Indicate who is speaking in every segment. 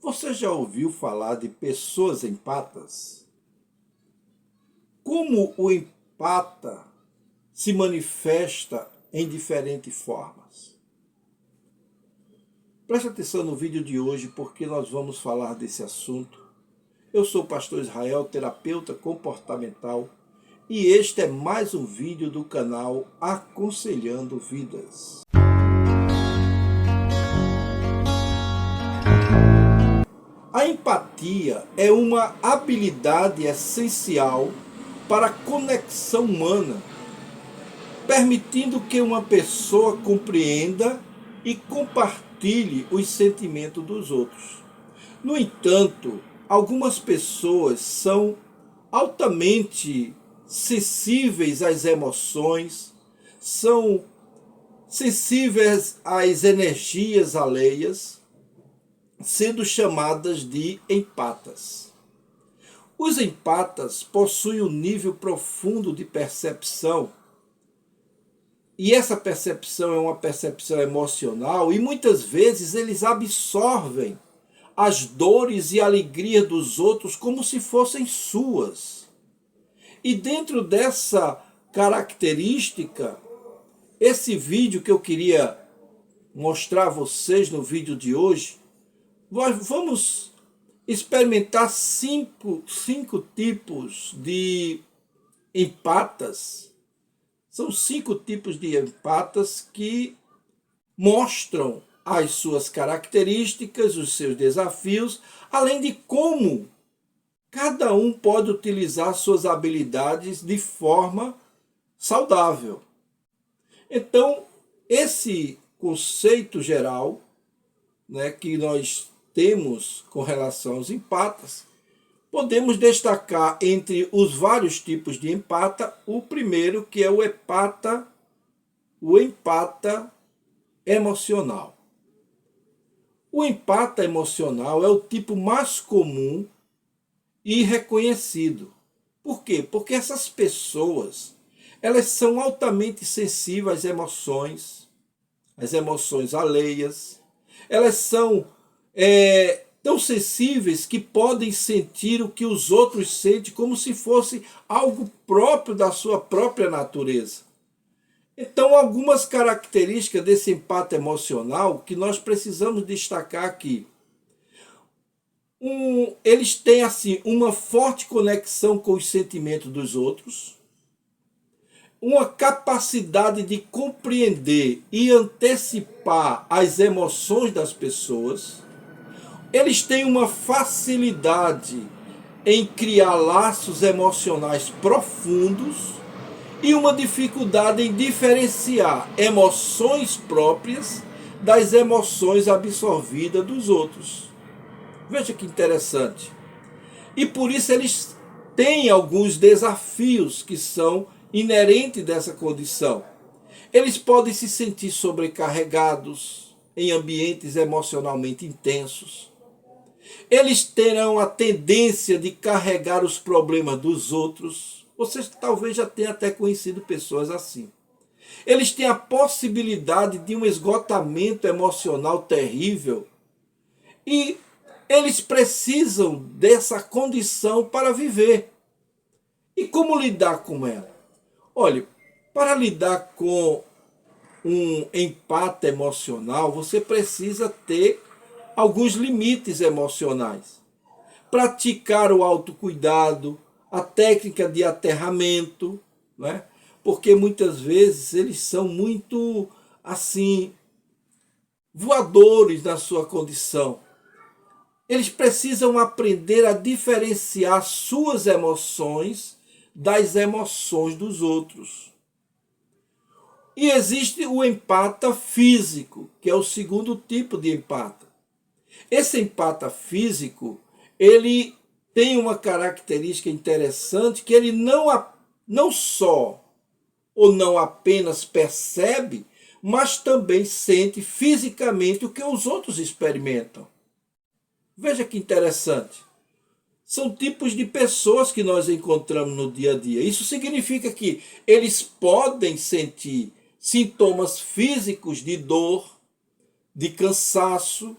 Speaker 1: Você já ouviu falar de pessoas empatas? Como o empata se manifesta em diferentes formas? Preste atenção no vídeo de hoje porque nós vamos falar desse assunto. Eu sou o pastor Israel, terapeuta comportamental, e este é mais um vídeo do canal Aconselhando Vidas. A empatia é uma habilidade essencial para a conexão humana, permitindo que uma pessoa compreenda e compartilhe os sentimentos dos outros. No entanto, algumas pessoas são altamente sensíveis às emoções, são sensíveis às energias alheias, sendo chamadas de empatas. Os empatas possuem um nível profundo de percepção, e essa percepção é uma percepção emocional, e muitas vezes eles absorvem as dores e alegrias dos outros como se fossem suas. E dentro dessa característica, esse vídeo que eu queria mostrar a vocês no vídeo de hoje, nós vamos experimentar cinco tipos de empatas. São 5 tipos de empatas que mostram as suas características, os seus desafios, além de como cada um pode utilizar suas habilidades de forma saudável. Então, esse conceito geral, que nós temos com relação aos empatas, podemos destacar entre os vários tipos de empata, o primeiro, que é o empata emocional. O empata emocional é o tipo mais comum e reconhecido. Por quê? Porque essas pessoas, elas são altamente sensíveis às emoções alheias. Elas são tão sensíveis que podem sentir o que os outros sentem como se fosse algo próprio da sua própria natureza. Então, algumas características desse empate emocional que nós precisamos destacar aqui. Eles têm assim uma forte conexão com os sentimentos dos outros, uma capacidade de compreender e antecipar as emoções das pessoas. Eles têm uma facilidade em criar laços emocionais profundos e uma dificuldade em diferenciar emoções próprias das emoções absorvidas dos outros. Veja que interessante. E por isso eles têm alguns desafios que são inerentes dessa condição. Eles podem se sentir sobrecarregados em ambientes emocionalmente intensos. Eles terão a tendência de carregar os problemas dos outros. Vocês talvez já tenham até conhecido pessoas assim. Eles têm a possibilidade de um esgotamento emocional terrível. E eles precisam dessa condição para viver. E como lidar com ela? Olha, para lidar com um empate emocional, você precisa ter alguns limites emocionais. Praticar o autocuidado, a técnica de aterramento, porque muitas vezes eles são muito, assim, voadores na sua condição. Eles precisam aprender a diferenciar suas emoções das emoções dos outros. E existe o empata físico, que é o segundo tipo de empata. Esse empata físico, ele tem uma característica interessante, que ele não só ou não apenas percebe, mas também sente fisicamente o que os outros experimentam. Veja que interessante. São tipos de pessoas que nós encontramos no dia a dia. Isso significa que eles podem sentir sintomas físicos de dor, de cansaço,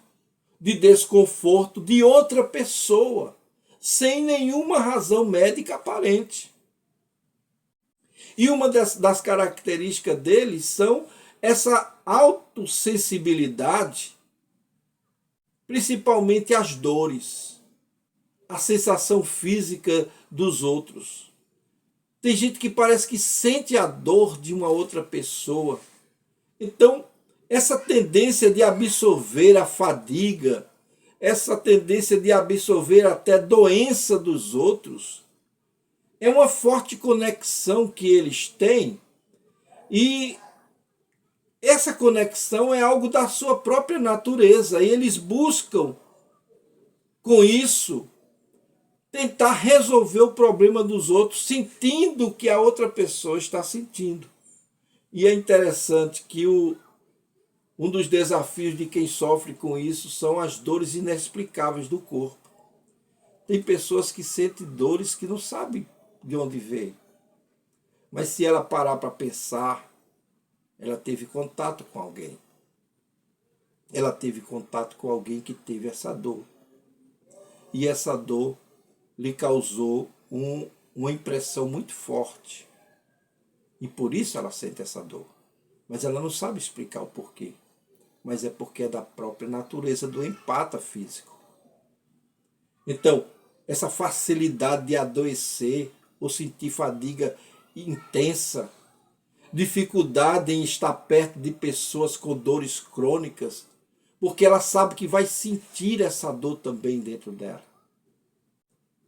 Speaker 1: de desconforto de outra pessoa, sem nenhuma razão médica aparente. E uma das características deles são essa autossensibilidade, principalmente às dores, a sensação física dos outros. Tem gente que parece que sente a dor de uma outra pessoa. Então, essa tendência de absorver a fadiga, essa tendência de absorver até doença dos outros, é uma forte conexão que eles têm, e essa conexão é algo da sua própria natureza, e eles buscam, com isso, tentar resolver o problema dos outros, sentindo o que a outra pessoa está sentindo. E é interessante que um dos desafios de quem sofre com isso são as dores inexplicáveis do corpo. Tem pessoas que sentem dores que não sabem de onde veio. Mas se ela parar para pensar, ela teve contato com alguém. Ela teve contato com alguém que teve essa dor. E essa dor lhe causou uma impressão muito forte. E por isso ela sente essa dor. Mas ela não sabe explicar o porquê. Mas é porque é da própria natureza do empata físico. Então, essa facilidade de adoecer ou sentir fadiga intensa, dificuldade em estar perto de pessoas com dores crônicas, porque ela sabe que vai sentir essa dor também dentro dela.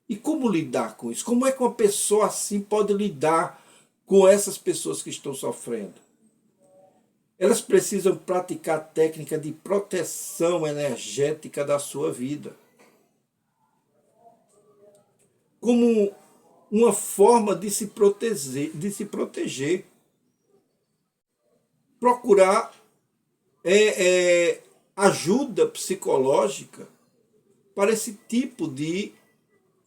Speaker 1: E como lidar com isso? Como é que uma pessoa assim pode lidar com essas pessoas que estão sofrendo? Elas precisam praticar a técnica de proteção energética da sua vida, como uma forma de se proteger. Procurar ajuda psicológica para esse tipo de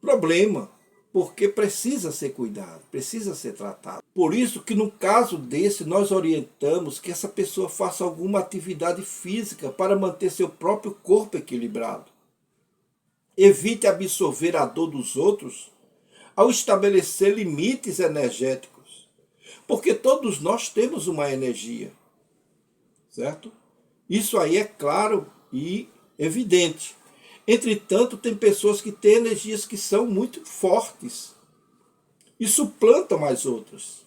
Speaker 1: problema, porque precisa ser cuidado, precisa ser tratado. Por isso que no caso desse, nós orientamos que essa pessoa faça alguma atividade física para manter seu próprio corpo equilibrado. Evite absorver a dor dos outros ao estabelecer limites energéticos, porque todos nós temos uma energia, certo? Isso aí é claro e evidente. Entretanto, tem pessoas que têm energias que são muito fortes e suplantam as outras.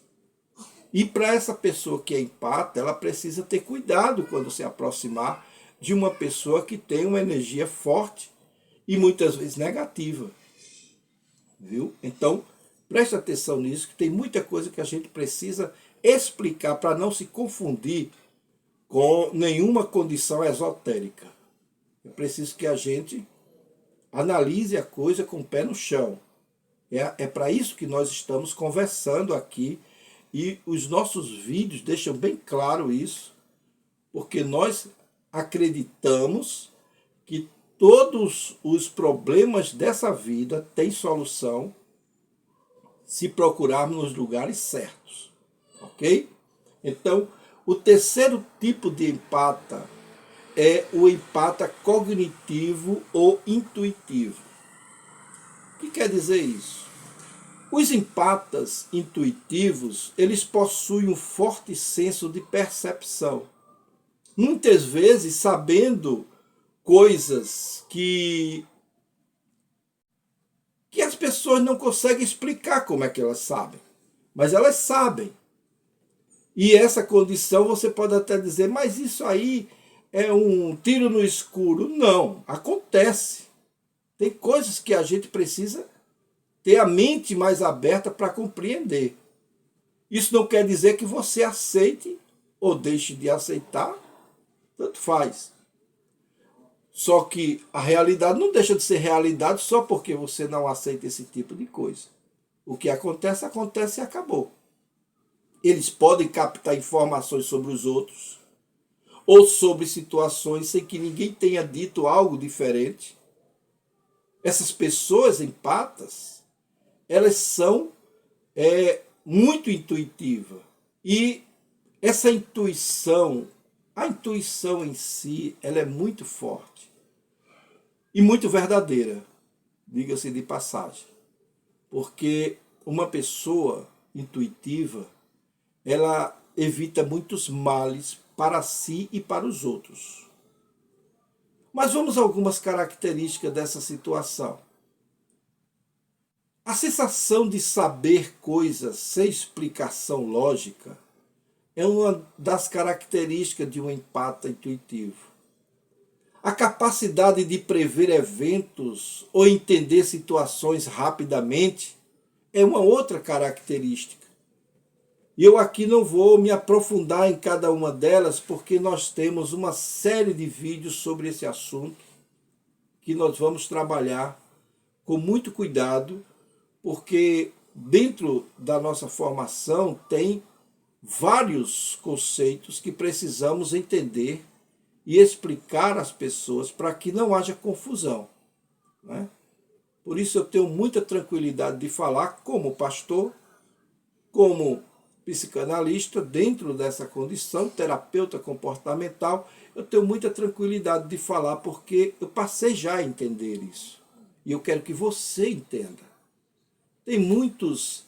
Speaker 1: E para essa pessoa que é empata, ela precisa ter cuidado quando se aproximar de uma pessoa que tem uma energia forte e muitas vezes negativa. Viu? Então, preste atenção nisso, que tem muita coisa que a gente precisa explicar para não se confundir com nenhuma condição esotérica. É preciso que a gente analise a coisa com o pé no chão. É para isso que nós estamos conversando aqui, e os nossos vídeos deixam bem claro isso, porque nós acreditamos que todos os problemas dessa vida têm solução se procurarmos nos lugares certos, ok? Então, o terceiro tipo de empata é o empata cognitivo ou intuitivo. O que quer dizer isso? Os empatas intuitivos, eles possuem um forte senso de percepção. Muitas vezes sabendo coisas que as pessoas não conseguem explicar como é que elas sabem. Mas elas sabem. E essa condição você pode até dizer, mas isso aí é um tiro no escuro. Não, acontece. Tem coisas que a gente precisa ter a mente mais aberta para compreender. Isso não quer dizer que você aceite ou deixe de aceitar, tanto faz. Só que a realidade não deixa de ser realidade só porque você não aceita esse tipo de coisa. O que acontece, acontece e acabou. Eles podem captar informações sobre os outros ou sobre situações sem que ninguém tenha dito algo diferente. Essas pessoas empatas, elas são muito intuitivas. E essa intuição, a intuição em si, ela é muito forte. e muito verdadeira, diga-se de passagem. Porque uma pessoa intuitiva, ela evita muitos males para si e para os outros. Mas vamos a algumas características dessa situação. A sensação de saber coisas sem explicação lógica é uma das características de um empata intuitivo. A capacidade de prever eventos ou entender situações rapidamente é uma outra característica. E eu aqui não vou me aprofundar em cada uma delas, porque nós temos uma série de vídeos sobre esse assunto que nós vamos trabalhar com muito cuidado, porque dentro da nossa formação tem vários conceitos que precisamos entender e explicar às pessoas para que não haja confusão, né? Por isso eu tenho muita tranquilidade de falar como pastor, como psicanalista, dentro dessa condição, terapeuta comportamental, eu tenho muita tranquilidade de falar porque eu passei já a entender isso. E eu quero que você entenda. Tem muitos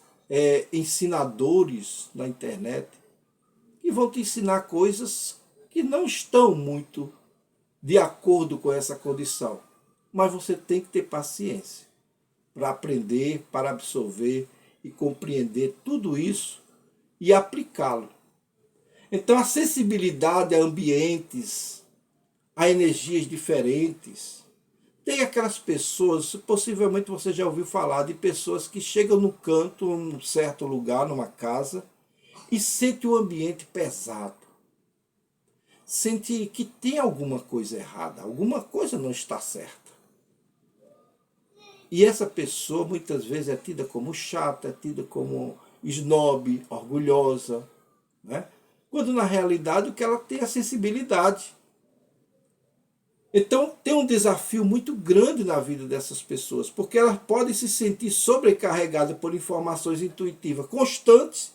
Speaker 1: ensinadores na internet que vão te ensinar coisas que não estão muito de acordo com essa condição. Mas você tem que ter paciência para aprender, para absorver e compreender tudo isso e aplicá-lo. Então a sensibilidade a ambientes, a energias diferentes. Tem aquelas pessoas, possivelmente você já ouviu falar de pessoas que chegam no canto, num certo lugar, numa casa, e sente o ambiente pesado. Sente que tem alguma coisa errada, alguma coisa não está certa. E essa pessoa muitas vezes é tida como chata, é tida como snob, orgulhosa, né? Quando na realidade o que ela tem é a sensibilidade. Então tem um desafio muito grande na vida dessas pessoas, porque elas podem se sentir sobrecarregadas por informações intuitivas constantes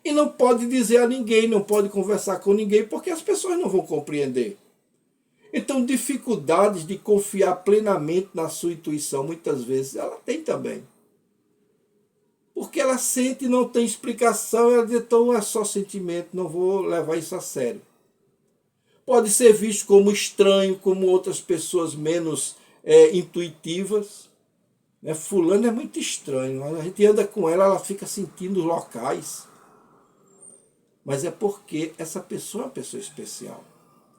Speaker 1: e não pode dizer a ninguém, não pode conversar com ninguém, porque as pessoas não vão compreender. Então, dificuldades de confiar plenamente na sua intuição, muitas vezes, ela tem também. Porque ela sente e não tem explicação, ela diz, então é só sentimento, não vou levar isso a sério. Pode ser visto como estranho, como outras pessoas menos intuitivas. Né? Fulano é muito estranho, a gente anda com ela, ela fica sentindo locais. Mas é porque essa pessoa é uma pessoa especial.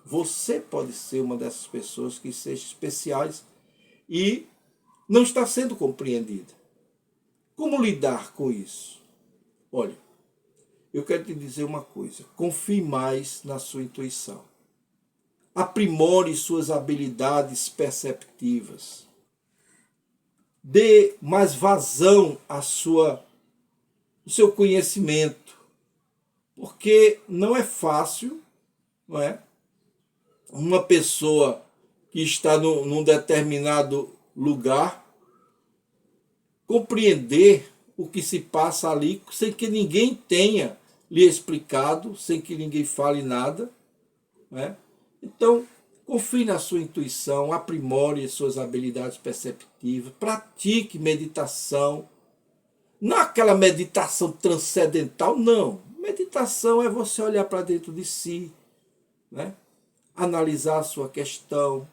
Speaker 1: Você pode ser uma dessas pessoas que sejam especiais e não está sendo compreendida. Como lidar com isso? Olha, eu quero te dizer uma coisa. Confie mais na sua intuição. Aprimore suas habilidades perceptivas. Dê mais vazão ao seu conhecimento. Porque não é fácil, não é? Uma pessoa que está num determinado lugar compreender o que se passa ali sem que ninguém tenha lhe explicado, sem que ninguém fale nada, né? Então, confie na sua intuição, aprimore suas habilidades perceptivas, pratique meditação. Não aquela meditação transcendental, não. Meditação é você olhar para dentro de si, né? Analisar a sua questão,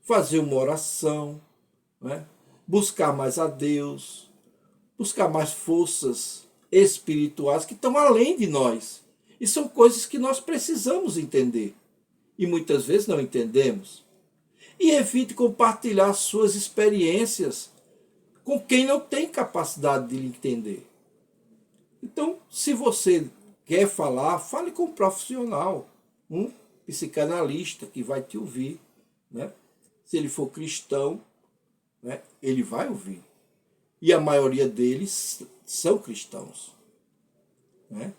Speaker 1: fazer uma oração, né? Buscar mais a Deus, buscar mais forças espirituais que estão além de nós. E são coisas que nós precisamos entender. E muitas vezes não entendemos. E evite compartilhar suas experiências com quem não tem capacidade de lhe entender. Então, se você quer falar, fale com um profissional, um psicanalista que vai te ouvir, né? Se ele for cristão, né, ele vai ouvir. E a maioria deles são cristãos, né?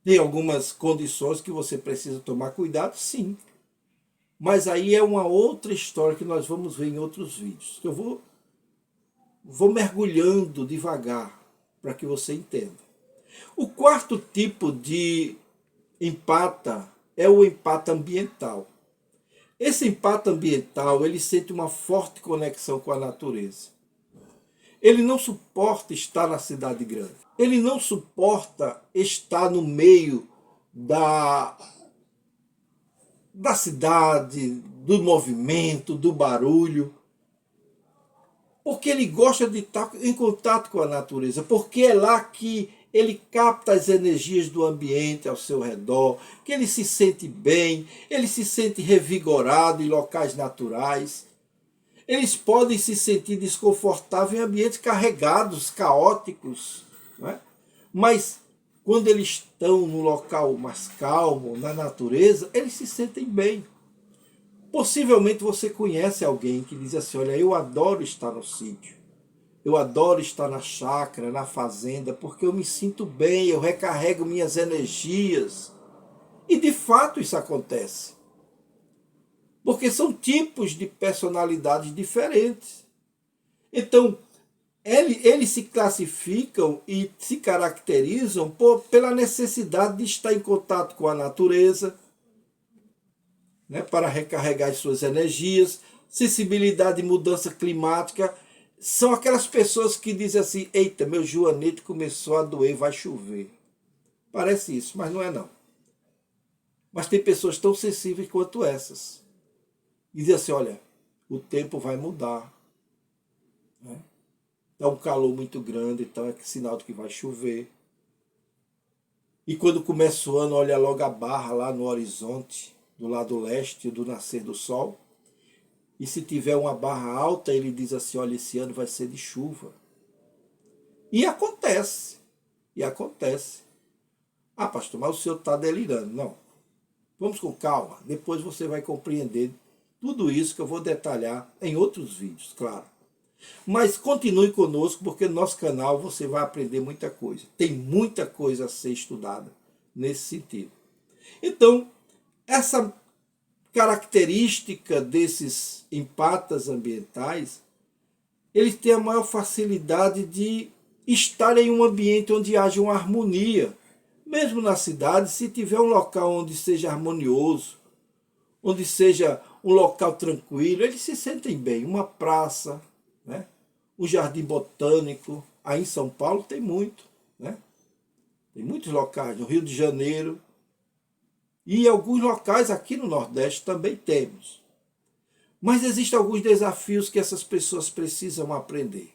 Speaker 1: Tem algumas condições que você precisa tomar cuidado, sim. Mas aí é uma outra história que nós vamos ver em outros vídeos. Eu vou mergulhando devagar para que você entenda. O quarto tipo de empata é o empata ambiental. Esse empata ambiental, ele sente uma forte conexão com a natureza. Ele não suporta estar na cidade grande. Ele não suporta estar no meio da cidade, do movimento, do barulho. Porque ele gosta de estar em contato com a natureza, porque é lá que ele capta as energias do ambiente ao seu redor, que ele se sente bem, ele se sente revigorado em locais naturais. Eles podem se sentir desconfortáveis em ambientes carregados, caóticos, não é? Mas quando eles estão no local mais calmo, na natureza, eles se sentem bem. Possivelmente você conhece alguém que diz assim, olha, eu adoro estar no sítio, eu adoro estar na chácara, na fazenda, porque eu me sinto bem, eu recarrego minhas energias. E de fato isso acontece. Porque são tipos de personalidades diferentes. Então, eles se classificam e se caracterizam pela necessidade de estar em contato com a natureza, né, para recarregar as suas energias, sensibilidade e mudança climática. São aquelas pessoas que dizem assim, eita, meu joanete começou a doer, vai chover. Parece isso, mas não é não. Mas tem pessoas tão sensíveis quanto essas. Dizem assim, olha, o tempo vai mudar. Né? Está um calor muito grande, então é sinal de que vai chover. E quando começa o ano, olha logo a barra lá no horizonte, do lado leste, do nascer do sol. E se tiver uma barra alta, ele diz assim, olha, esse ano vai ser de chuva. E acontece. E acontece. Ah, pastor, mas o senhor está delirando. Não. Vamos com calma. Depois você vai compreender tudo isso que eu vou detalhar em outros vídeos, claro. Mas continue conosco, porque no nosso canal você vai aprender muita coisa. Tem muita coisa a ser estudada nesse sentido. Então, essa característica desses empatas ambientais, eles têm a maior facilidade de estar em um ambiente onde haja uma harmonia. Mesmo na cidade, se tiver um local onde seja harmonioso, onde seja um local tranquilo, eles se sentem bem. Uma praça, né? Um jardim botânico, aí em São Paulo tem muito, né? Tem muitos locais, no Rio de Janeiro, e alguns locais aqui no Nordeste também temos. Mas existem alguns desafios que essas pessoas precisam aprender.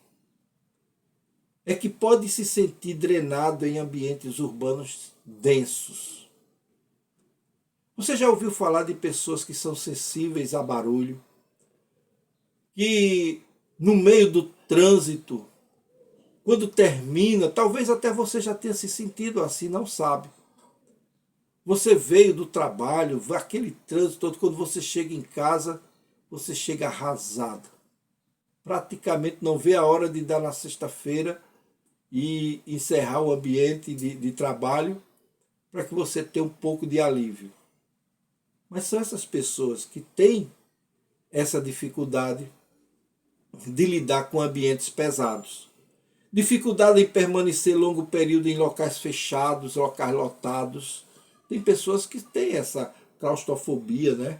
Speaker 1: É que pode se sentir drenado em ambientes urbanos densos. Você já ouviu falar de pessoas que são sensíveis a barulho? Que no meio do trânsito, quando termina, talvez até você já tenha se sentido assim, não sabe. Você veio do trabalho, aquele trânsito todo, quando você chega em casa, você chega arrasado. Praticamente não vê a hora de dar na sexta-feira e encerrar o ambiente de trabalho para que você tenha um pouco de alívio. Mas são essas pessoas que têm essa dificuldade de lidar com ambientes pesados. Dificuldade em permanecer longo período em locais fechados, locais lotados. Tem pessoas que têm essa claustrofobia, né?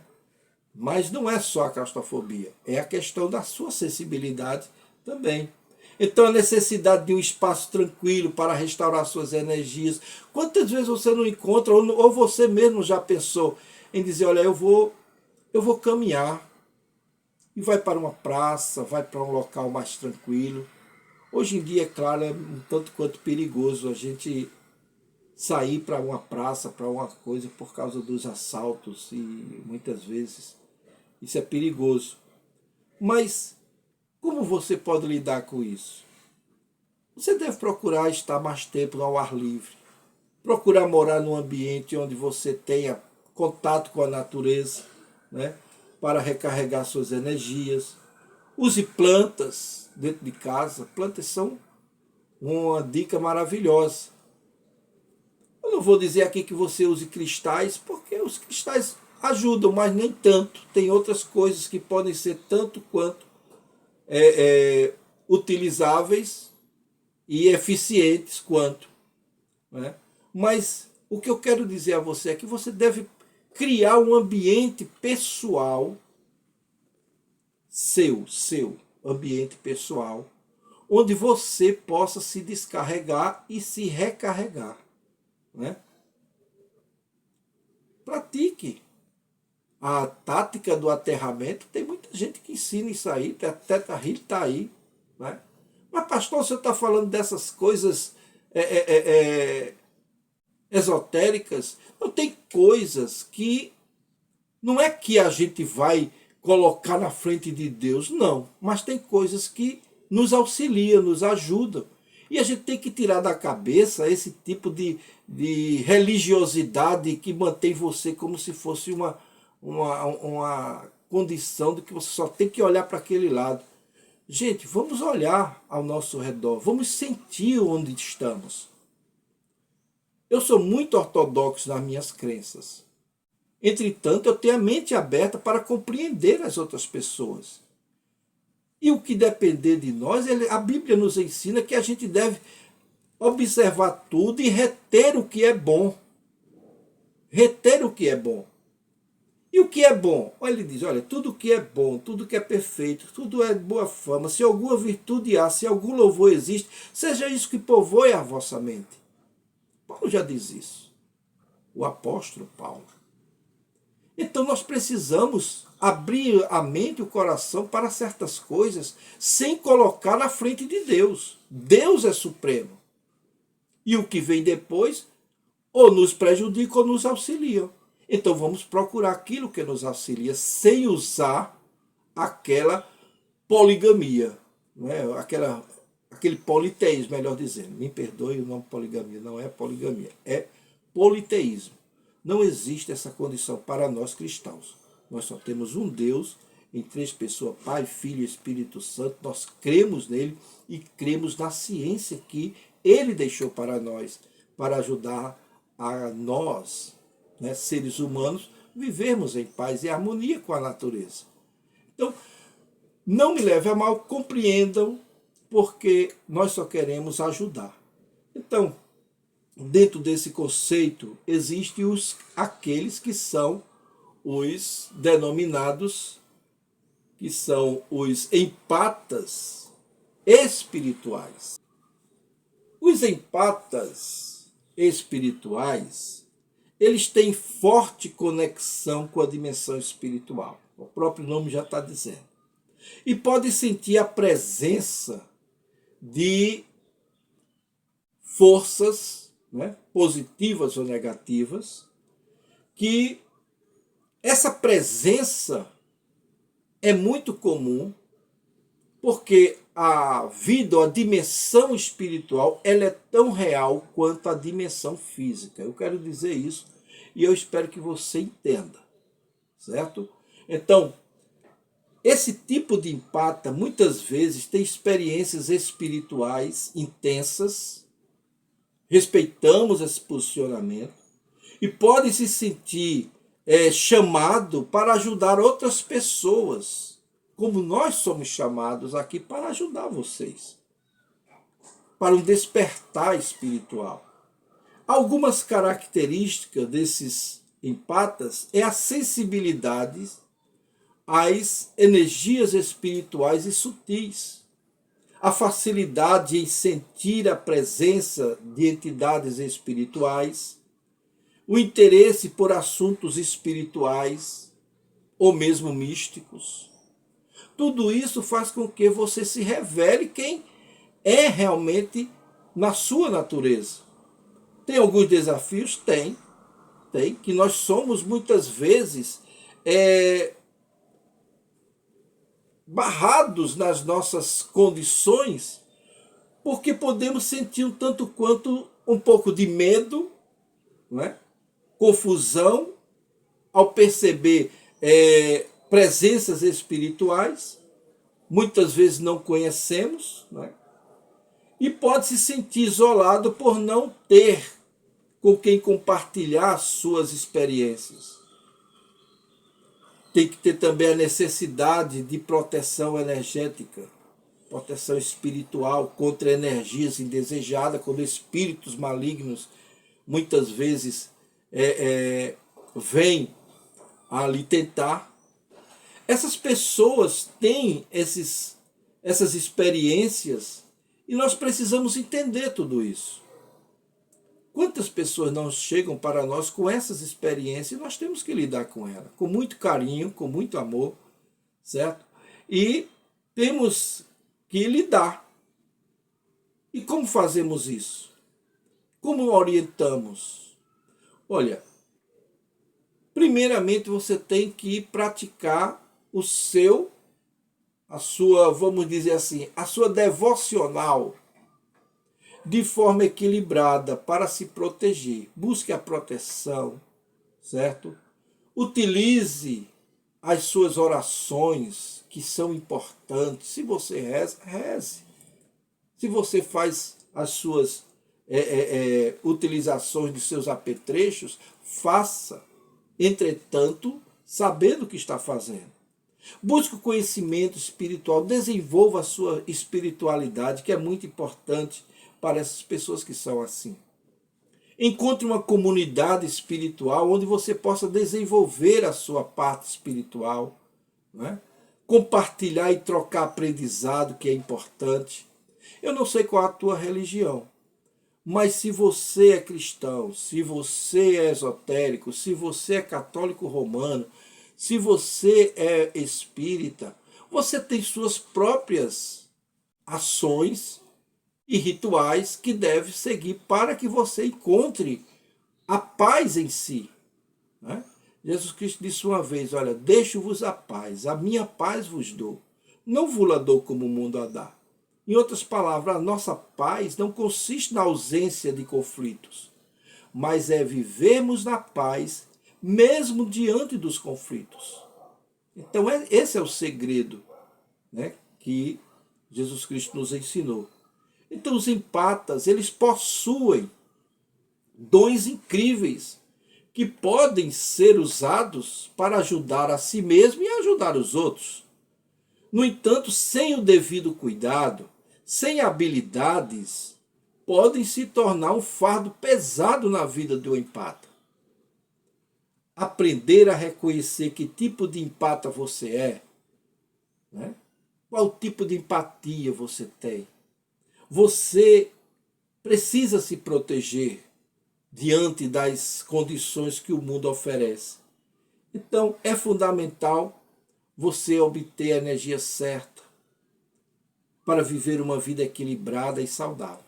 Speaker 1: Mas não é só a claustrofobia, é a questão da sua sensibilidade também. Então a necessidade de um espaço tranquilo para restaurar suas energias. Quantas vezes você não encontra, ou você mesmo já pensou em dizer, olha, eu vou caminhar, e vai para uma praça, vai para um local mais tranquilo. Hoje em dia, é claro, é um tanto quanto perigoso a gente sair para uma praça, para uma coisa, por causa dos assaltos, e muitas vezes isso é perigoso. Mas como você pode lidar com isso? Você deve procurar estar mais tempo ao ar livre, procurar morar num ambiente onde você tenha contato com a natureza, né, para recarregar suas energias. Use plantas dentro de casa. Plantas são uma dica maravilhosa. Eu não vou dizer aqui que você use cristais, porque os cristais ajudam, mas nem tanto. Tem outras coisas que podem ser tanto quanto utilizáveis e eficientes quanto. Né? Mas o que eu quero dizer a você é que você deve criar um ambiente pessoal, seu ambiente pessoal, onde você possa se descarregar e se recarregar, né? Pratique a tática do aterramento. Tem muita gente que ensina isso aí, a Teta Healy está aí, né? Mas pastor, você está falando dessas coisas esotéricas? Não, tem coisas que não é que a gente vai colocar na frente de Deus, não, mas tem coisas que nos auxiliam, nos ajudam. E a gente tem que tirar da cabeça esse tipo de religiosidade que mantém você como se fosse uma condição de que você só tem que olhar para aquele lado. Gente, vamos olhar ao nosso redor, vamos sentir onde estamos. Eu sou muito ortodoxo nas minhas crenças. Entretanto, eu tenho a mente aberta para compreender as outras pessoas. E o que depender de nós, a Bíblia nos ensina que a gente deve observar tudo e reter o que é bom. Reter o que é bom. E o que é bom? Ele diz, olha, tudo que é bom, tudo que é perfeito, tudo é de boa fama, se alguma virtude há, se algum louvor existe, seja isso que povoe a vossa mente. Paulo já diz isso. O apóstolo Paulo. Então nós precisamos abrir a mente e o coração para certas coisas sem colocar na frente de Deus. Deus é supremo. E o que vem depois ou nos prejudica ou nos auxilia. Então vamos procurar aquilo que nos auxilia sem usar aquela poligamia, né? Aquele politeísmo, melhor dizendo. Me perdoe o nome poligamia, não é poligamia, é politeísmo. Não existe essa condição para nós cristãos. Nós só temos um Deus em três pessoas, Pai, Filho e Espírito Santo. Nós cremos nele e cremos na ciência que ele deixou para nós, para ajudar a nós, né, seres humanos, vivermos em paz e harmonia com a natureza. Então, não me leve a mal, compreendam, porque nós só queremos ajudar. Então, dentro desse conceito, existem aqueles que são os denominados, que são os empatas espirituais. Os empatas espirituais, eles têm forte conexão com a dimensão espiritual. O próprio nome já está dizendo. E podem sentir a presença de forças, né, positivas ou negativas, que essa presença é muito comum, porque a vida, ou a dimensão espiritual, ela é tão real quanto a dimensão física. Eu quero dizer isso e eu espero que você entenda, certo? Então, esse tipo de empata, muitas vezes, tem experiências espirituais intensas, respeitamos esse posicionamento, e pode se sentir chamado para ajudar outras pessoas, como nós somos chamados aqui para ajudar vocês, para um despertar espiritual. Algumas características desses empatas é a sensibilidade às energias espirituais e sutis, a facilidade em sentir a presença de entidades espirituais, o interesse por assuntos espirituais ou mesmo místicos. Tudo isso faz com que você se revele quem é realmente na sua natureza. Tem alguns desafios? Tem, que nós somos muitas vezes barrados nas nossas condições, porque podemos sentir um tanto quanto um pouco de medo, não é? Confusão, ao perceber presenças espirituais, muitas vezes não conhecemos, não é? E pode se sentir isolado por não ter com quem compartilhar suas experiências. Tem que ter também a necessidade de proteção energética, proteção espiritual contra energias indesejadas, quando espíritos malignos muitas vezes vêm a lhe tentar. Essas pessoas têm essas experiências e nós precisamos entender tudo isso. Quantas pessoas não chegam para nós com essas experiências e nós temos que lidar com elas, com muito carinho, com muito amor, certo? E temos que lidar. E como fazemos isso? Como orientamos? Olha, primeiramente você tem que praticar a sua, vamos dizer assim, a sua devocional de forma equilibrada para se proteger. Busque a proteção, certo? Utilize as suas orações, que são importantes. Se você reza, reze. Se você faz as suas utilizações de seus apetrechos, faça. Entretanto, sabendo o que está fazendo. Busque o conhecimento espiritual, desenvolva a sua espiritualidade, que é muito importante para essas pessoas que são assim. Encontre uma comunidade espiritual onde você possa desenvolver a sua parte espiritual, né? Compartilhar e trocar aprendizado, que é importante. Eu não sei qual é a tua religião, mas se você é cristão, se você é esotérico, se você é católico romano, se você é espírita, você tem suas próprias ações e rituais que deve seguir para que você encontre a paz em si, né? Jesus Cristo disse uma vez, olha, deixo-vos a paz, a minha paz vos dou, não vos-la dou como o mundo a dá. Em outras palavras, a nossa paz não consiste na ausência de conflitos, mas é vivermos na paz mesmo diante dos conflitos. Então esse é o segredo, né, que Jesus Cristo nos ensinou. Então os empatas, eles possuem dons incríveis que podem ser usados para ajudar a si mesmo e ajudar os outros. No entanto, sem o devido cuidado, sem habilidades, podem se tornar um fardo pesado na vida do empata. Aprender a reconhecer que tipo de empata você é, né? Qual tipo de empatia você tem. Você precisa se proteger diante das condições que o mundo oferece. Então, é fundamental você obter a energia certa para viver uma vida equilibrada e saudável.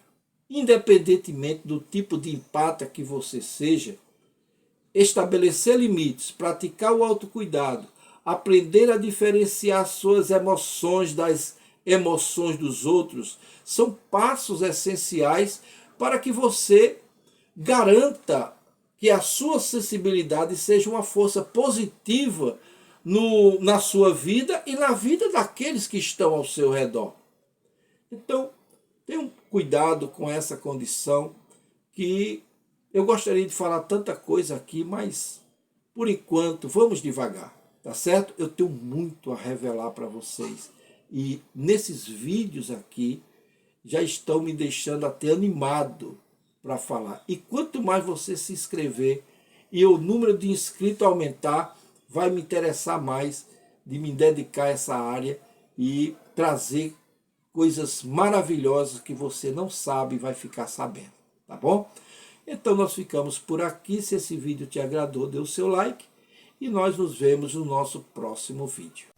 Speaker 1: Independentemente do tipo de empata que você seja, estabelecer limites, praticar o autocuidado, aprender a diferenciar suas emoções das emoções dos outros, são passos essenciais para que você garanta que a sua sensibilidade seja uma força positiva na sua vida e na vida daqueles que estão ao seu redor. Então, tenha cuidado com essa condição, que eu gostaria de falar tanta coisa aqui, mas por enquanto vamos devagar, tá certo? Eu tenho muito a revelar para vocês e nesses vídeos aqui já estão me deixando até animado para falar. E quanto mais você se inscrever e o número de inscritos aumentar, vai me interessar mais de me dedicar a essa área e trazer coisas maravilhosas que você não sabe e vai ficar sabendo, tá bom? Então nós ficamos por aqui. Se esse vídeo te agradou, dê o seu like e nós nos vemos no nosso próximo vídeo.